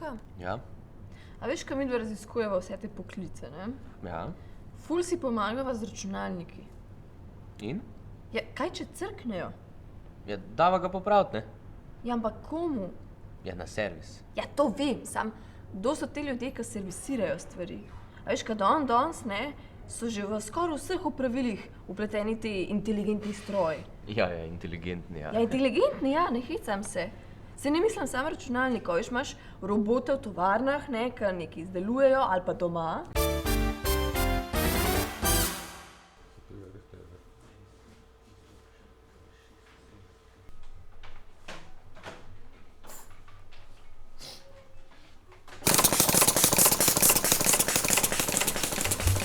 Luka, Ja, a veš, kaj midva raziskujeva vse te poklice, ne? ja. Ful si pomagava z računalniki. In? Ja, kaj če crknejo? Ja, dava ga popraviti, ne? Ja, ampak komu? Ja, na servis. Ja, to vem, kdo so te ljudje, ki servisirajo stvari? A veš, kaj danes, ne, so že v skoraj vseh opravilih vpleteni ti inteligentni stroji. Ja, inteligentni, ja. Ja, inteligentni, ja, ne hecam se. Se ne mislim samo računalnikov, veš, imaš robote v tovarnah, ne, ki nekaj izdelujejo ali pa doma.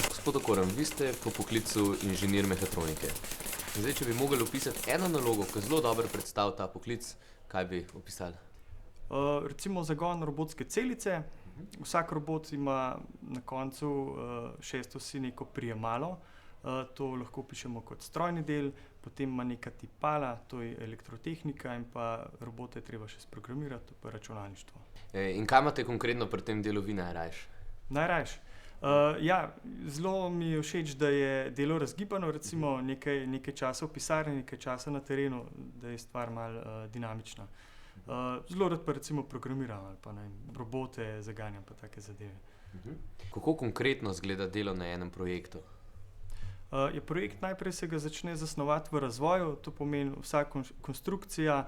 Gospod Okorn, vi ste po poklicu inženir mehatronike. Zdaj, če bi mogli opisati eno nalogo, ki zelo dobro predstavlja ta poklic, kaj bi opisali? Recimo zagon robotske celice. Vsak robot ima na koncu 6 osi neko prijemalo. To lahko opišemo kot strojni del, potem ima neka tipala, to je elektrotehnika in pa robote je treba še sprogramirati, to pa je računalništvo. In kaj imate konkretno pri tem delu vi najrajš? Najrajš. Ja, zelo mi je všeč, da je delo razgibano, recimo nekaj časa v pisarni, nekaj časa na terenu, da je stvar malo dinamična. Zelo rad pa recimo programiram ali pa robote zaganjam pa take zadeve. Kako konkretno izgleda delo na enem projektu? Projekt najprej se ga začne zasnovati v razvoju, to pomeni vsa konstrukcija,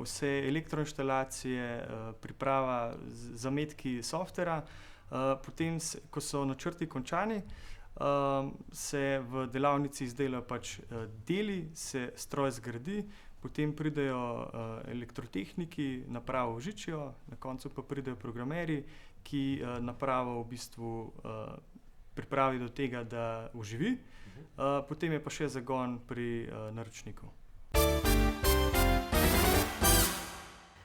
vse elektroinštalacije, priprava zametki softvera. Potem, ko so načrti končani, se v delavnici izdelajo pač deli, se stroj zgradi, potem pridejo elektrotehniki, napravo vžičijo, na koncu pa pridejo programerji, ki napravo v bistvu pripravi do tega, da oživi. Potem je pa še zagon pri naročniku.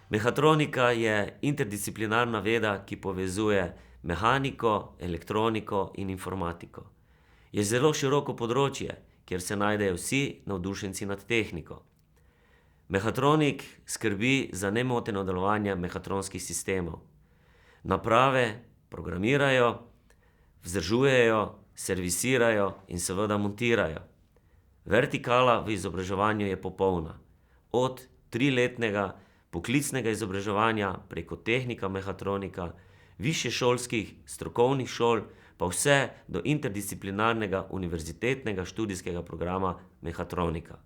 Mehatronika je interdisciplinarna veda, ki povezuje mehaniko, elektroniko in informatiko. Je zelo široko področje, kjer se najdejo vsi navdušenci nad tehniko. Mehatronik skrbi za nemoteno delovanje mehatronskih sistemov. Naprave programirajo, vzdržujejo, servisirajo in seveda montirajo. Vertikala v izobraževanju je popolna. Od 3-letnega poklicnega izobraževanja preko tehnika mehatronika, višješolskih strokovnih šol, pa vse do interdisciplinarnega univerzitetnega študijskega programa mehatronika.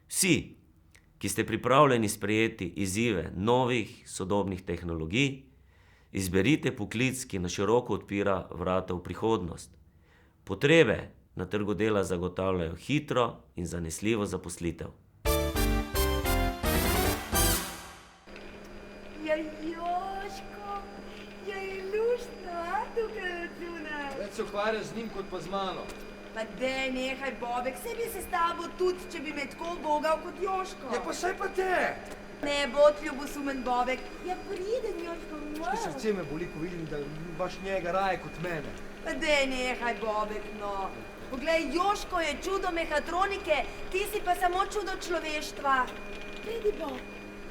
Vsi, ki ste pripravljeni sprejeti izzive novih sodobnih tehnologij, izberite poklic, ki na široko odpira vrata v prihodnost. Potrebe na trgu dela zagotavljajo hitro in zanesljivo zaposlitev. Se ukvarja z njim kot pa z mano. Pa dej, nehaj, Bobek, saj bi se s tabo tudi, če bi me tako bogal kot Joško. Ja, pa saj pa te! Ne bo ljubosumen, Bobek. Ja, priden, Joško, Čakaj, srce me boli, ko vidim, da imaš njega raje kot mene. Pa dej, nehaj, Bobek, no. Poglej, Joško je čudo mehatronike, ti si pa samo čudo človeštva. Pridi, Bob,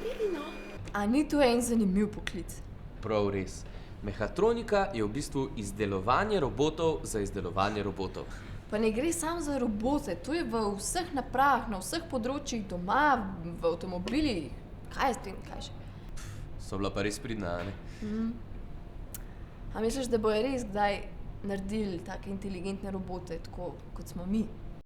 pridi, no. A ni to en zanimiv poklic? Prav res. Mehatronika je v bistvu izdelovanje robotov za izdelovanje robotov. Pa ne gre samo za robote, to je v vseh napravah, na vseh področjih doma, v avtomobilih. Kaj je s tem, kaj še? So bila pa res pridna, ne? A misliš, da bojo res kdaj naredili take inteligentne robote, tako kot smo mi?